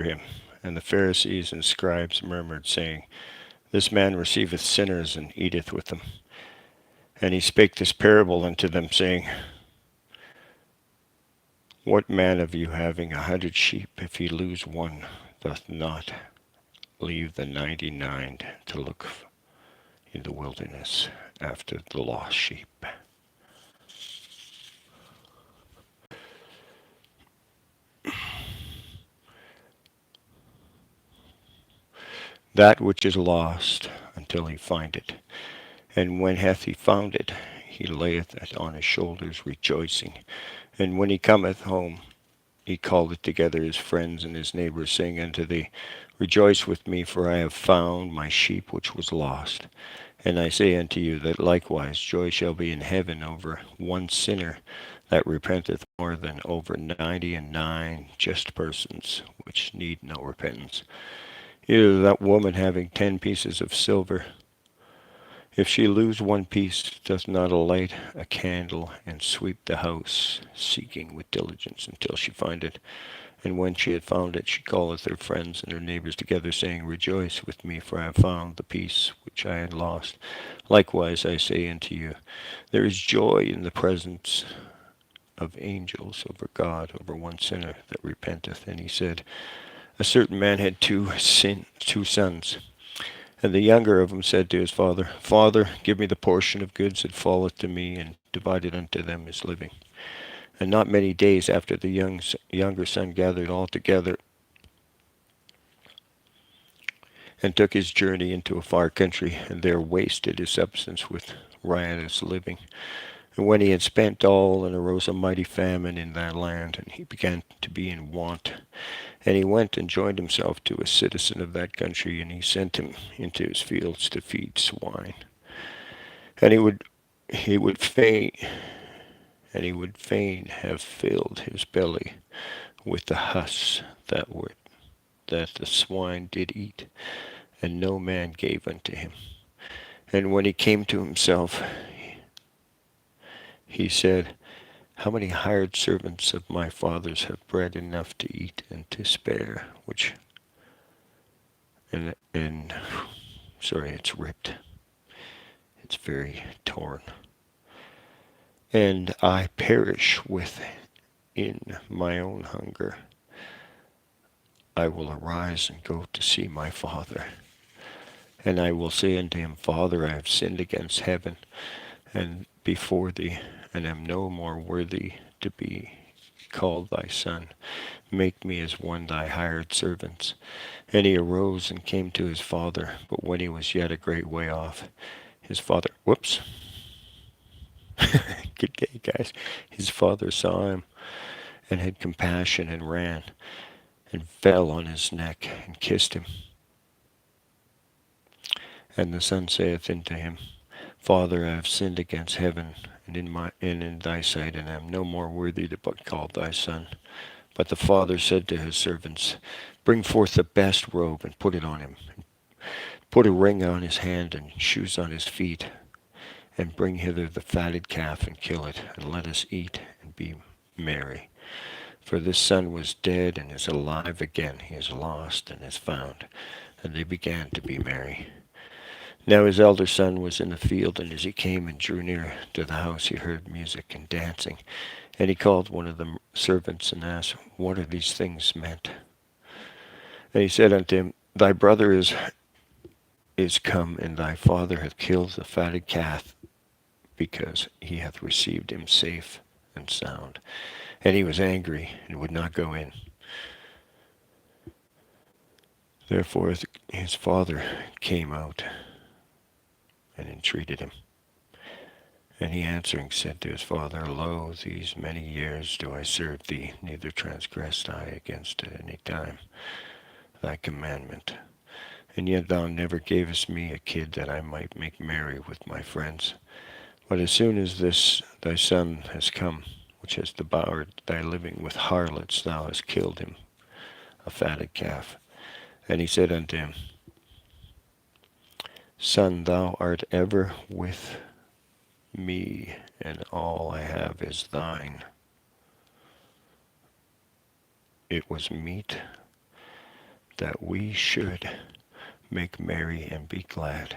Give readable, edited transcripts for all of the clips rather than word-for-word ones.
him. And the Pharisees and scribes murmured, saying, This man receiveth sinners and eateth with them. And he spake this parable unto them, saying, What man of you having 100 sheep, if he lose one, doth not leave the 99 to look in the wilderness after the lost sheep? That which is lost until he find it. And when hath he found it, he layeth it on his shoulders, rejoicing. And when he cometh home, he calleth together his friends and his neighbors, saying unto thee, Rejoice with me, for I have found my sheep which was lost. And I say unto you that likewise joy shall be in heaven over one sinner that repenteth more than over 99 just persons which need no repentance. Either that woman having 10 pieces of silver, if she lose one piece, doth not light a candle and sweep the house, seeking with diligence until she find it. And when she had found it, she calleth her friends and her neighbors together, saying, Rejoice with me, for I have found the piece which I had lost. Likewise I say unto you, there is joy in the presence of angels over God, over one sinner that repenteth. And he said, A certain man had two sons. And the younger of them said to his father, Father, give me the portion of goods that falleth to me, and divided unto them his living. And not many days after the younger son gathered all together, and took his journey into a far country, and there wasted his substance with riotous living. And when he had spent all, and arose a mighty famine in that land, and he began to be in want. And he went and joined himself to a citizen of that country, and he sent him into his fields to feed swine. And he would fain have filled his belly with the husks that the swine did eat, and no man gave unto him. And when he came to himself, he said, How many hired servants of my father's have bread enough to eat and to spare? And sorry, it's ripped. It's very torn. And I perish with in my own hunger. I will arise and go to see my father. And I will say unto him, Father, I have sinned against heaven and before thee, and am no more worthy to be called thy son. Make me as one thy hired servants. And he arose and came to his father. But when he was yet a great way off, his father, whoops, good day, guys. His father saw him and had compassion and ran and fell on his neck and kissed him. And the son saith unto him, Father, I have sinned against heaven and in thy sight, and am no more worthy to be called thy son. But the father said to his servants, Bring forth the best robe and put it on him. Put a ring on his hand and shoes on his feet. And bring hither the fatted calf and kill it, and let us eat and be merry. For this son was dead and is alive again. He is lost and is found. And they began to be merry. Now his elder son was in the field, and as he came and drew near to the house, he heard music and dancing. And he called one of the servants and asked, What are these things meant? And he said unto him, Thy brother is come, and thy father hath killed the fatted calf, because he hath received him safe and sound. And he was angry, and would not go in. Therefore his father came out and entreated him. And he answering said to his father, Lo, these many years do I serve thee, neither transgressed I against at any time thy commandment. And yet thou never gavest me a kid that I might make merry with my friends. But as soon as this thy son has come, which has devoured thy living with harlots, thou hast killed him, a fatted calf. And he said unto him, Son, thou art ever with me, and all I have is thine. It was meet that we should make merry and be glad.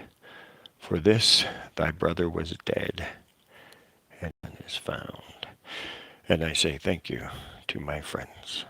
For this thy brother was dead and is found. And I say thank you to my friends.